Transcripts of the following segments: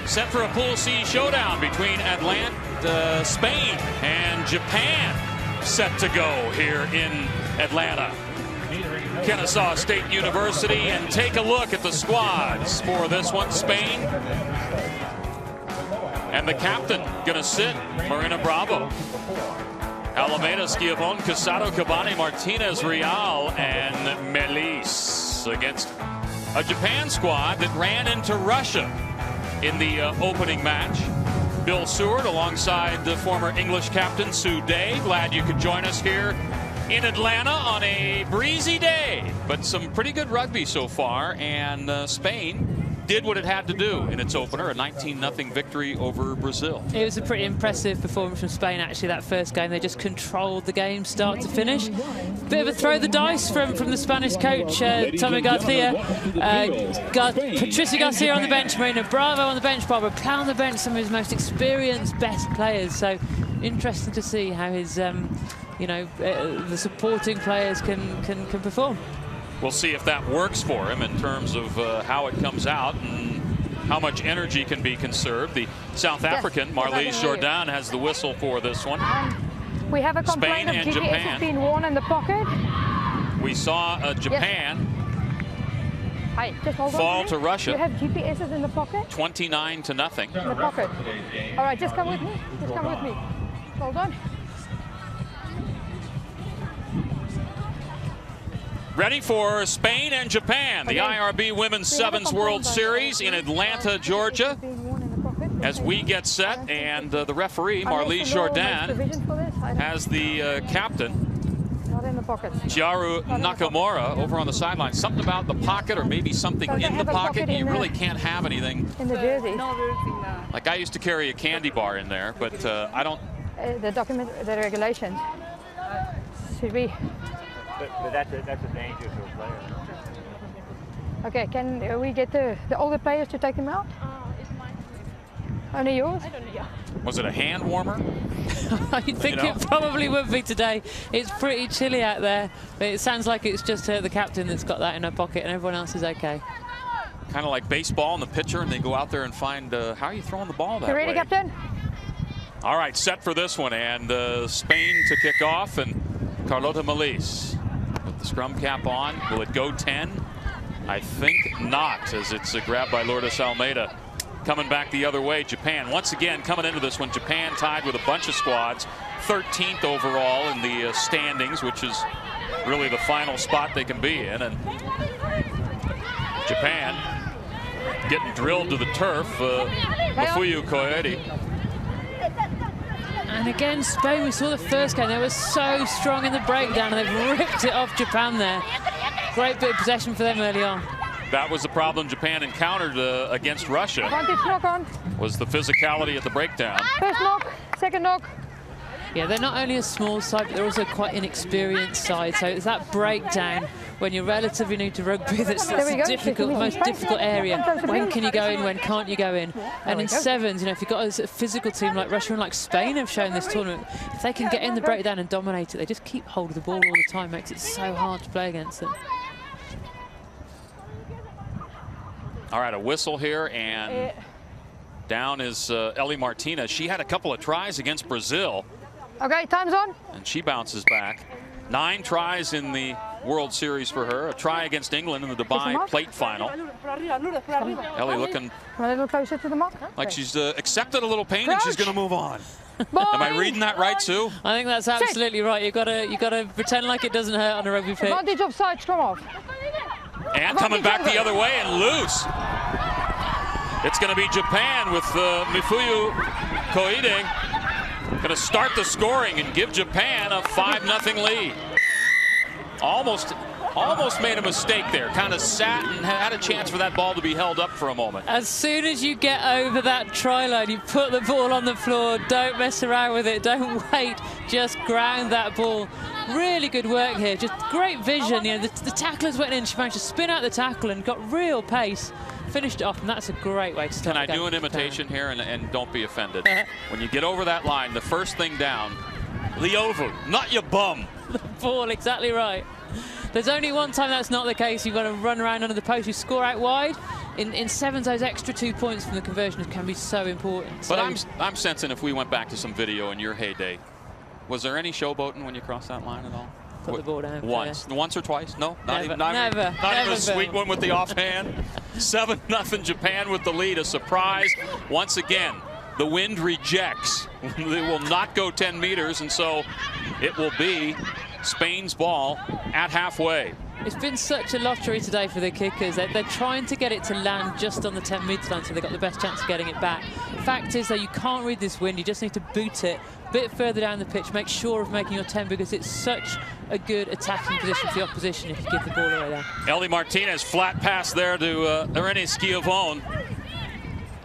Set for a Pool C showdown between Atlanta, Spain, and Japan. Set to go here in Atlanta. Kennesaw State University, and take a look at the squads for this one. Spain, and the captain gonna sit, Marina Bravo. Alameda, Schiavone, Casado, Cabani, Martinez, Real, and Melis against a Japan squad that ran into Russia in the opening match. Bill Seward alongside the former English captain Sue Day. Glad you could join us here in Atlanta on a breezy day, but some pretty good rugby so far, and Spain did what it had to do in its opener, a 19-0 victory over Brazil. It was a pretty impressive performance from Spain, actually, that first game. They just controlled the game start to finish. Bit of a throw the dice from the Spanish coach, Tommy Garcia. Patricia Garcia on the bench, Marina Bravo on the bench, Barbara Plow on the bench, some of his most experienced, best players. So interesting to see how his, the supporting players can perform. We'll see if that works for him in terms of how it comes out and how much energy can be conserved. The South African, Marlies Jordan, has the whistle for this one. We have a complaint of GPS being worn in the pocket. We saw Japan fall to Russia. You have GPSs in the pocket? 29-0. In the pocket. All right, just come with me. Just come with me. Hold on. Ready for Spain and Japan, the IRB Women's Sevens World Series in Atlanta, Georgia. As we get set, and the referee, Marlies Jordan, has the captain, Chiharu Nakamura, over on the sideline. Something about the pocket, or maybe something in the pocket. You really can't have anything. In the jersey. Like I used to carry a candy bar in there, but I don't. The document, the regulations. Should we? But that's a danger to a player. Okay, can we get the older players to take them out? It's mine. Only yours? I don't know. Yeah. Was it a hand warmer? I think it probably would be today. It's pretty chilly out there, but it sounds like it's just the captain that's got that in her pocket and everyone else is okay. Kind of like baseball and the pitcher, and they go out there and find how are you throwing the ball that way. You ready, Captain? All right, set for this one, and Spain to kick off, and Carlota Melis with the scrum cap on. Will it go 10? I think not, as it's grabbed by Lourdes Almeida. Coming back the other way, Japan. Once again, coming into this one, Japan tied with a bunch of squads. 13th overall in the standings, which is really the final spot they can be in. And Japan getting drilled to the turf. Mafuyu Koedi. And again, Spain, we saw the first game. They were so strong in the breakdown, and they've ripped it off Japan there. Great bit of possession for them early on. That was the problem Japan encountered against Russia. Advantage knock on. Was the physicality at the breakdown. First knock, second knock. Yeah, they're not only a small side, but they're also quite inexperienced side. So it's that breakdown when you're relatively new to rugby that's the difficult, most difficult area. When can you go in? When can't you go in? And in sevens, if you've got a physical team like Russia and like Spain have shown this tournament, if they can get in the breakdown and dominate it, they just keep hold of the ball all the time. Makes it so hard to play against them. All right, a whistle here, and down is Ellie Martinez. She had a couple of tries against Brazil. Okay, time's on. And she bounces back. 9 tries in the World Series for her. A try against England in the Dubai plate final. Ellie looking a little closer to the mark. Like she's accepted a little pain and she's going to move on. Am I reading that right, Sue? I think that's absolutely right. You got to pretend like it doesn't hurt on a rugby pitch. Advantage offside, scrum off. And coming back the other way and loose. It's going to be Japan with Mafuyu Koide. Going to start the scoring and give Japan a 5-0 lead. Almost made a mistake there. Kind of sat and had a chance for that ball to be held up for a moment. As soon as you get over that try line, you put the ball on the floor. Don't mess around with it. Don't wait. Just ground that ball. Really good work here. Just great vision. The tacklers went in. She managed to spin out the tackle and got real pace. Finished it off, and that's a great way to start. Can I do an imitation here, and don't be offended? When you get over that line, the first thing down, Leovu, not your bum. the ball, exactly right. There's only one time that's not the case. You've got to run around under the post. You score out wide. In sevens, those extra 2 points from the conversion can be so important. But I'm sensing if we went back to some video in your heyday, was there any showboating when you crossed that line at all? Put the ball down. Once or twice? No, not even a sweet one with the offhand. 7-0 Japan with the lead. A surprise once again. The wind rejects. They will not go 10 meters, and so it will be Spain's ball at halfway. It's been such a lottery today for the kickers. They're trying to get it to land just on the 10-meter line, so they've got the best chance of getting it back. The fact is, though, you can't read this wind. You just need to boot it a bit further down the pitch. Make sure of making your 10, because it's such a good attacking position for the opposition if you give the ball away there. Ellie Martinez, flat pass there to Irene Schiavone.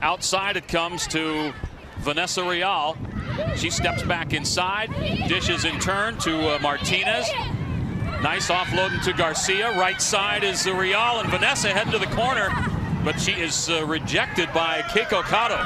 Outside it comes to Vanessa Real. She steps back inside, dishes in turn to Martinez. Nice offloading to Garcia. Right side is Real, and Vanessa heading to the corner, but she is rejected by Keiko Kato.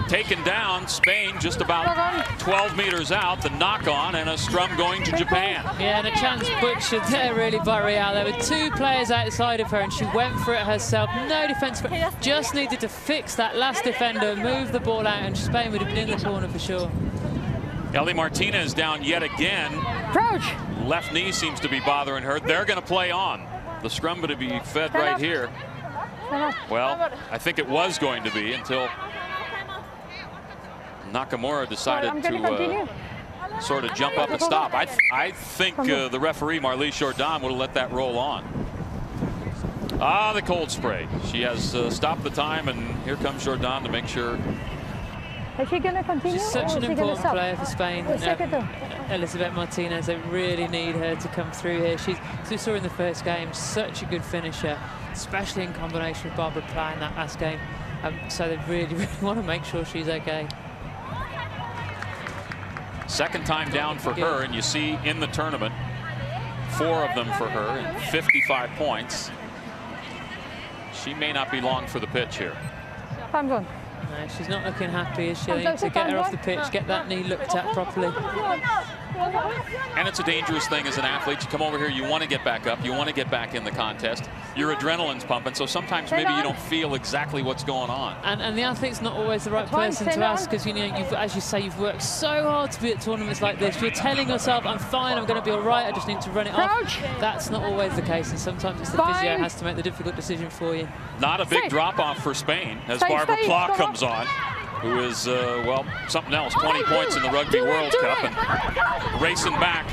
Taken down, Spain just about 12 meters out. The knock on and a scrum going to Japan. Yeah, and a chance butchered there really by Real. There were 2 players outside of her and she went for it herself. No defense, but just needed to fix that last defender, move the ball out, and Spain would have been in the corner for sure. Ellie Martinez down yet again. Crouch. Left knee seems to be bothering her. They're going to play on. The scrum going to be fed right here. Well, I think it was going to be until Nakamura decided to sort of jump up and stop. I think the referee, Marlies Jordan, would have let that roll on. Ah, the cold spray. She has stopped the time, and here comes Jordan to make sure. Is she going to continue? She's such an important player for Spain. Elizabeth Martinez, they really need her to come through here. As we saw in the first game, such a good finisher, especially in combination with Barbara Pla in that last game. So they really, really want to make sure she's okay. Second time down for her, and you see in the tournament 4 of them for her and 55 points. She may not be long for the pitch here. Time's on. No, she's not looking happy, is she? They need to get her off the pitch, get that knee looked at properly. And it's a dangerous thing as an athlete. You come over here, you want to get back up, you want to get back in the contest. Your adrenaline's pumping, so sometimes maybe you don't feel exactly what's going on. And the athlete's not always the right person to ask, because, you know, as you say, you've worked so hard to be at tournaments like this. You're telling yourself, I'm fine, I'm going to be all right, I just need to run it off. That's not always the case, and sometimes it's the physio has to make the difficult decision for you. Not a big drop-off for Spain as Barbara Pla comes on, who is, well, something else. 20 points in the Rugby World Cup, and racing back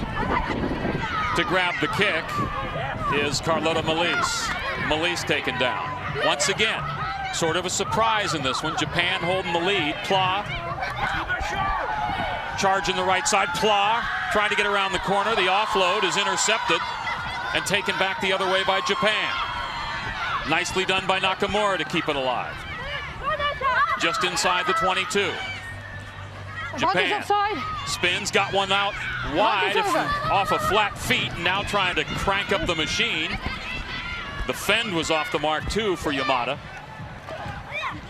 to grab the kick is Carlota Malise. Malise taken down. Once again, sort of a surprise in this one. Japan holding the lead. Pla charging the right side. Pla trying to get around the corner. The offload is intercepted and taken back the other way by Japan. Nicely done by Nakamura to keep it alive. Just inside the 22. Japan spins, got one out wide off of flat feet, now trying to crank up the machine. The fend was off the mark too for Yamada.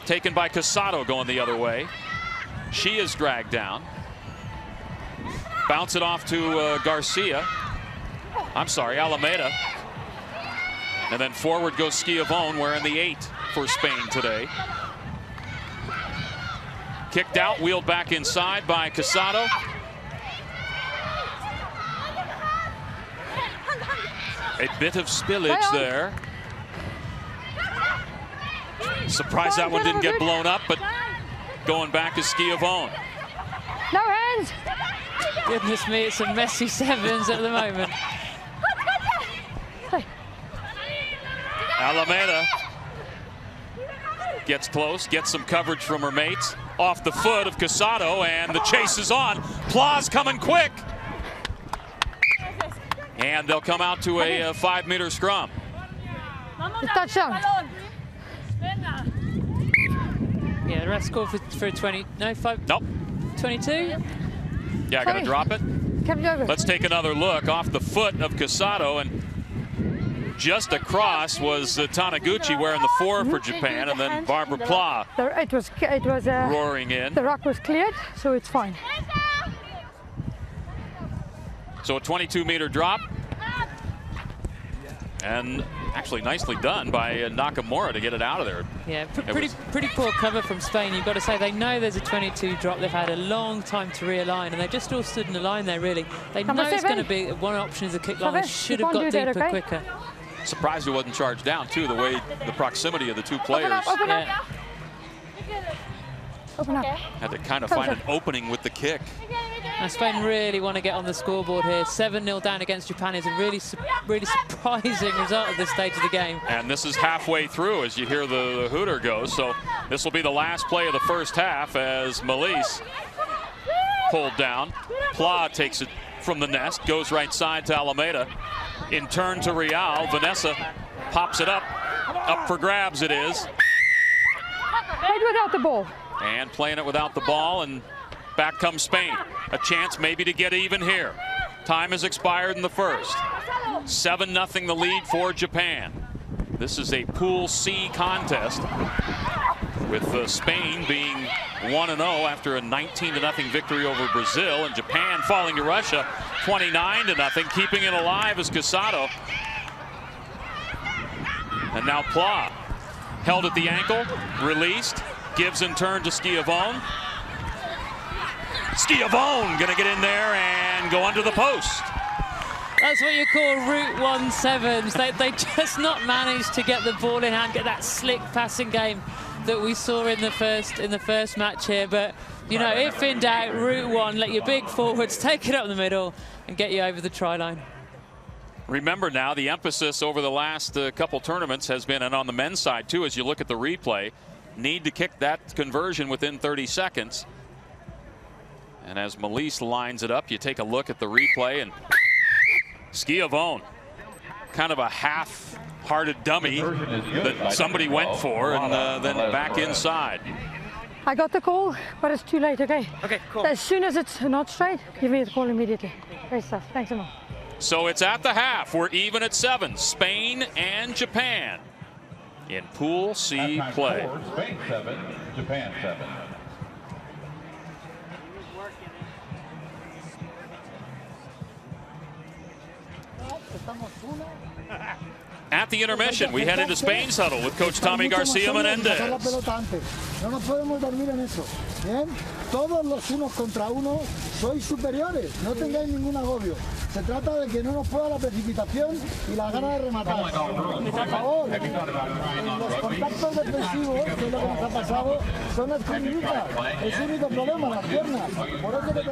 Taken by Casado going the other way. She is dragged down. Bounce it off to Garcia. I'm sorry, Alameda. And then forward goes Schiavone, wearing the 8 for Spain today. Kicked out, wheeled back inside by Casado. A bit of spillage there. Surprised that one didn't get blown up, but going back to Schiavone. No hands. Goodness me, it's a messy sevens at the moment. Alameda gets close, gets some coverage from her mates. Off the foot of Casado, and the chase is on. Pla's coming quick. And they'll come out to a 5-meter scrum. Touchdown. Yeah, the rest score for 20. No, 5. Nope. 22. Yeah, gonna drop it. Let's take another look. Off the foot of Casado, and just across was Taniguchi wearing the 4 for Japan, and then Barbara Pla It was roaring in. The rock was cleared, so it's fine. So a 22-meter drop. And actually nicely done by Nakamura to get it out of there. Yeah, pretty poor cover from Spain. You've got to say they know there's a 22 drop. They've had a long time to realign, and they've just all stood in a line there, really. They know it's going to be one option is a kick line. They should have got deeper quicker. Surprised it wasn't charged down, too, the way the proximity of the two players. Open up. Had to kind of find an opening with the kick. And Spain really want to get on the scoreboard here. 7-0 down against Japan is a really surprising result at this stage of the game. And this is halfway through as you hear the hooter go. So this will be the last play of the first half as Melis pulled down. Pla takes it from the nest, goes right side to Alameda. In turn to Real, Vanessa pops it up. Up for grabs it is. Played without the ball. And playing it without the ball, and back comes Spain. A chance maybe to get even here. Time has expired in the first. 7-0 the lead for Japan. This is a Pool C contest with Spain being 1-0 after a 19-0 victory over Brazil, and Japan falling to Russia 29-0. Keeping it alive is Casado. And now Pla held at the ankle, released, gives in turn to Schiavone. Schiavone gonna get in there and go under the post. That's what you call Route 1-7s. They just not managed to get the ball in hand, get that slick passing game that we saw in the first match here. But you know, if in doubt, Route 1, let your big forwards take it up the middle and get you over the try line. Remember now, the emphasis over the last couple tournaments has been, and on the men's side too, as you look at the replay, need to kick that conversion within 30 seconds. And as Melis lines it up, you take a look at the replay, and Schiavone, kind of a half-hearted dummy that somebody went for, and then back inside. I got the call, but it's too late, okay? Okay, cool. As soon as it's not straight, give me the call immediately. Great stuff. Thanks a lot. So it's at the half. We're even at 7. Spain and Japan in Pool C play. Spain 7, Japan 7. At the intermission, we head into Spain's huddle with Coach Tommy Garcia Menendez. No nos podemos dormir en eso. Bien, todos los unos contra uno sois superiores. No tengáis ningún agobio. Se trata de que no nos pueda la precipitación y la gana de rematar. Por favor, los contactos defensivos, que es lo que nos ha pasado, son escondiditas. Es el único problema, las piernas. Por eso que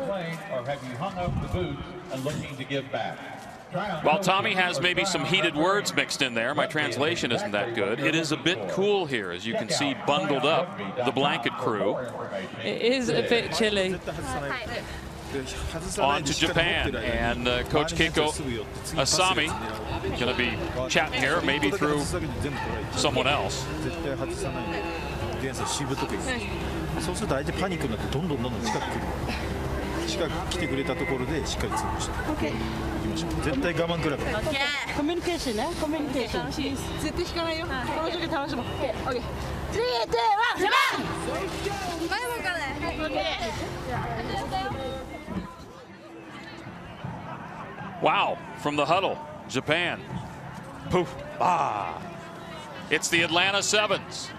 While Tommy has maybe some heated words mixed in there, my translation isn't that good. It is a bit cool here, as you can see bundled up, the blanket crew. It is a bit chilly. On to Japan, and Coach Keiko Asami going to be chatting here, maybe through someone else. Communication ね、コミュニケーション。絶対引かないよ。この時楽しもう。オッケー。3、2、1、ジャパン。前もからね。Wow, from the huddle, Japan. Poof. Ah. It's the Atlanta Sevens.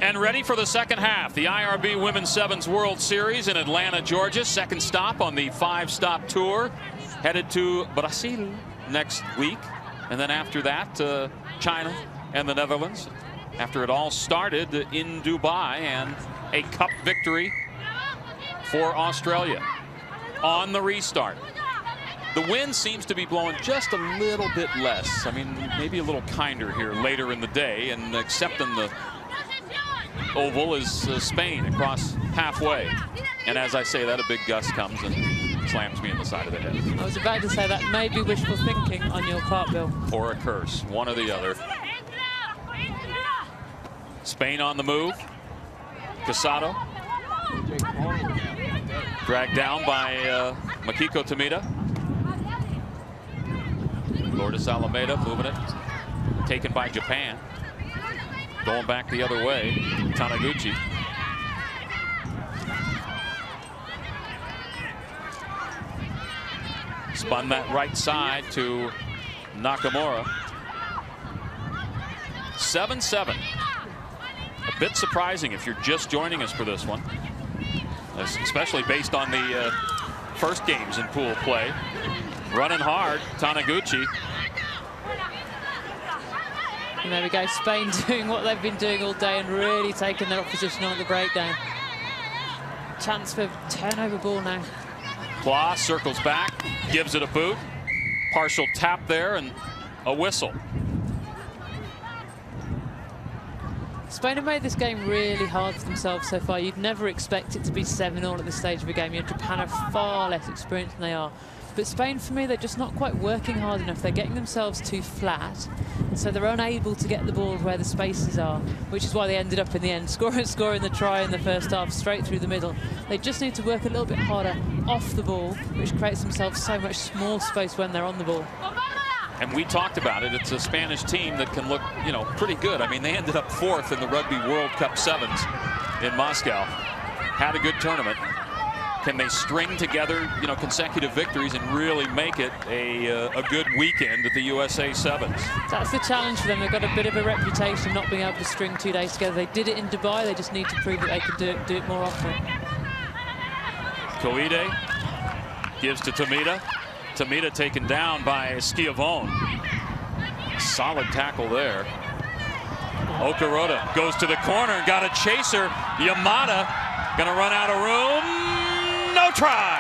And ready for the second half. The IRB Women's Sevens World Series in Atlanta, Georgia. Second stop on the 5-stop tour. Headed to Brazil next week. And then after that, China and the Netherlands. After it all started in Dubai, and a cup victory for Australia on the restart. The wind seems to be blowing just a little bit less. I mean, maybe a little kinder here later in the day, and accepting the oval is Spain across halfway. And as I say that, a big gust comes and slams me in the side of the head. I was about to say that may be wishful thinking on your part, Bill. Or a curse, one or the other. Spain on the move. Casado. Dragged down by Makiko Tomita. Lourdes Alameda moving it. Taken by Japan. Going back the other way. Taniguchi. Spun that right side to Nakamura. 7-7. A bit surprising if you're just joining us for this one, especially based on the first games in pool play. Running hard, Taniguchi. And there we go, Spain doing what they've been doing all day and really taking their opposition on at the breakdown. Chance for turnover ball now. Pla circles back, gives it a boot. Partial tap there and a whistle. Spain have made this game really hard for themselves so far. You'd never expect it to be 7-all at this stage of a game. Japan are far less experienced than they are. But Spain, for me, they're just not quite working hard enough. They're getting themselves too flat, so they're unable to get the ball where the spaces are, which is why they ended up in the end scoring the try in the first half straight through the middle. They just need to work a little bit harder off the ball, which creates themselves so much small space when they're on the ball. And we talked about it. It's a Spanish team that can look, pretty good. I mean, they ended up 4th in the Rugby World Cup Sevens in Moscow. Had a good tournament. Can they string together, consecutive victories and really make it a good weekend at the USA Sevens? That's the challenge for them. They've got a bit of a reputation of not being able to string 2 days together. They did it in Dubai. They just need to prove that they can do it more often. Koide gives to Tomita. Tomita taken down by Schiavone. Solid tackle there. Okaroda goes to the corner and got a chaser. Yamada gonna run out of room. No try.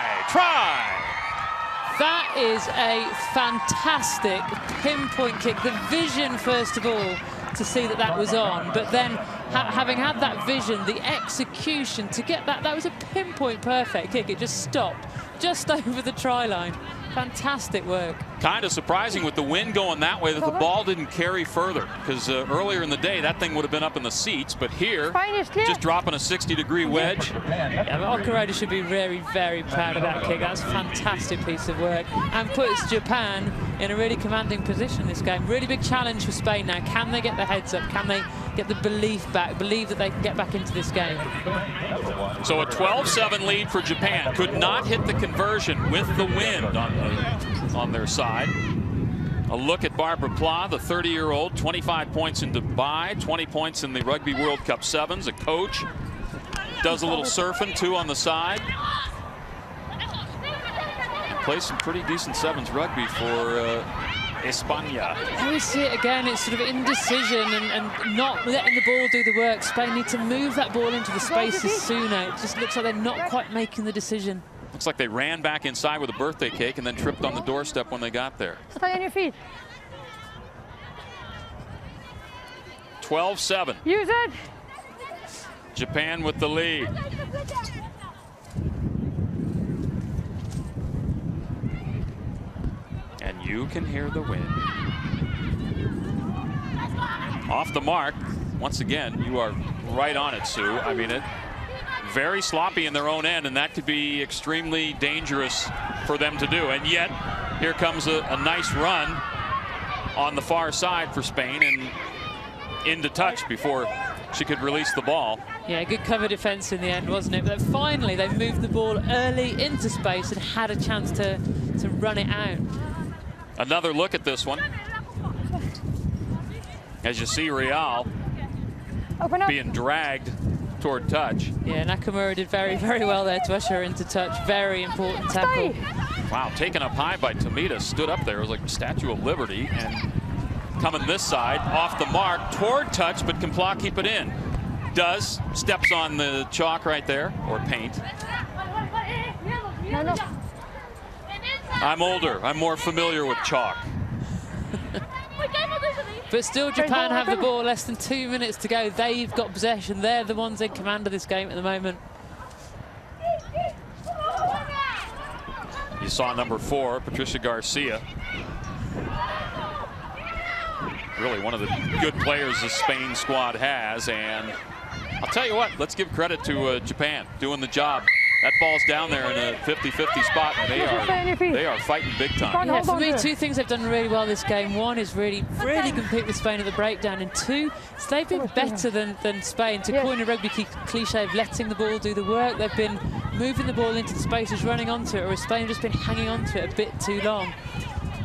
That is a fantastic pinpoint kick. The vision, first of all, to see that was on, but then having had that vision, the execution to get that was a pinpoint perfect kick. It just stopped just over the try line. Fantastic work. Kind of surprising with the wind going that way that the ball didn't carry further, because earlier in the day that thing would have been up in the seats, but here just dropping a 60-degree wedge. Yeah, but Okaroda should be very, very proud of that kick. That's a fantastic piece of work and puts Japan in a really commanding position in this game. Really big challenge for Spain now. Can they get their heads up? Can they get the belief back? Believe that they can get back into this game. So a 12-7 lead for Japan. Could not hit the conversion with the wind on their side. A look at Barbara Pla, the 30-year-old, 25 points in Dubai, 20 points in the Rugby World Cup Sevens, a coach. Does a little surfing, too, on the side. Plays some pretty decent sevens rugby for España. Here we see it again. It's sort of indecision and not letting the ball do the work. Spain need to move that ball into the spaces sooner. It just looks like they're not quite making the decision. Looks like they ran back inside with a birthday cake and then tripped on the doorstep when they got there. Stay on your feet. 12-7. Use it. Japan with the lead. And you can hear the wind. Off the mark. Once again, you are right on it, Sue. I mean, it very sloppy in their own end, and that could be extremely dangerous for them to do. And yet, here comes a nice run on the far side for Spain and into touch before she could release the ball. Yeah, good cover defense in the end, wasn't it? But finally, they moved the ball early into space and had a chance to run it out. Another look at this one. As you see Real being dragged toward touch. Yeah, Nakamura did very, very well there to usher her into touch. Very important tackle. Wow, taken up high by Tomita, stood up there. It was like Statue of Liberty, and coming this side, off the mark, toward touch, but can Pla keep it in? Does, steps on the chalk right there, or paint. No. I'm older, I'm more familiar with chalk. But still, Japan have the ball, less than 2 minutes to go. They've got possession. They're the ones in command of this game at the moment. You saw number 4, Patricia Garcia. Really one of the good players the Spain squad has. And I'll tell you what, let's give credit to Japan doing the job. That ball's down there in a 50-50 spot, and they are fighting big time. Yeah, for me, 2 things they've done really well this game. 1 is really compete with Spain at the breakdown, and 2, is they've been better than Spain. To coin a rugby cliche of letting the ball do the work, they've been moving the ball into the spaces, running onto it, or has Spain just been hanging onto it a bit too long?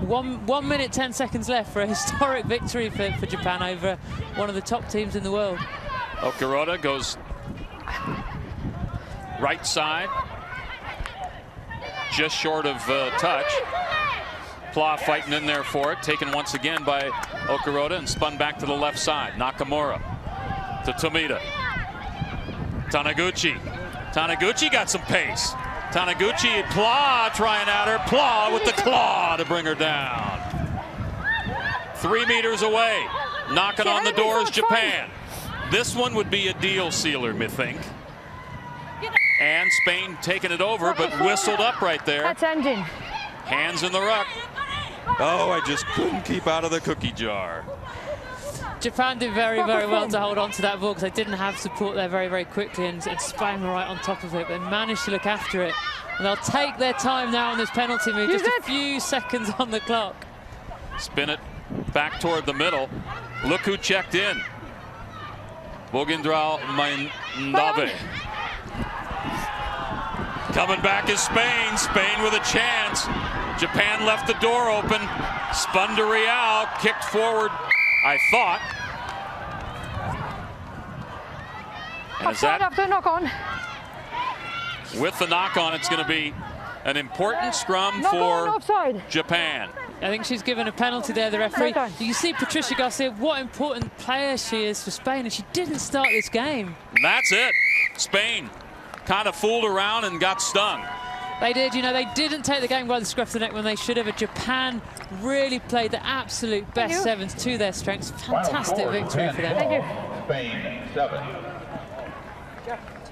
1 minute, 10 seconds left for a historic victory for Japan over one of the top teams in the world. Okuroda goes right side, just short of touch. Pla fighting in there for it, taken once again by Okuroda and spun back to the left side. Nakamura to Tomita. Taniguchi. Taniguchi got some pace. Taniguchi, Pla trying at her. Pla with the claw to bring her down. 3 meters away. Knocking on the doors, Japan. This one would be a deal sealer, me think. And Spain taking it over, but whistled up right there. That's ending. Hands in the ruck. Oh, I just couldn't keep out of the cookie jar. Japan did very, very well to hold on to that ball because they didn't have support there very, very quickly, and Spain were right on top of it. They managed to look after it, and they'll take their time now on this penalty move. Just a few seconds on the clock. Spin it back toward the middle. Look who checked in. Bogindral Mainave. Coming back is Spain. Spain with a chance. Japan left the door open. Spun to Real. Kicked forward, I thought. And is that after the knock on? With the knock on, it's going to be an important scrum Knock for on, offside. Japan. I think she's given a penalty there, the referee. You see Patricia Garcia, what important player she is for Spain, and she didn't start this game. And that's it. Spain kind of fooled around and got stung. They did, you know, they didn't take the game by the scruff of the neck when they should have. Japan really played the absolute best sevens to their strengths. Fantastic victory for them. Thank you. Spain 7.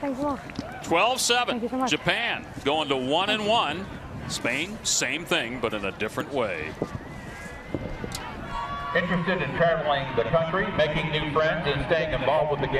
Thanks a lot. 12-7. So much. Japan going to 1-1. Spain, same thing, but in a different way. Interested in traveling the country, making new friends, and staying involved with the game?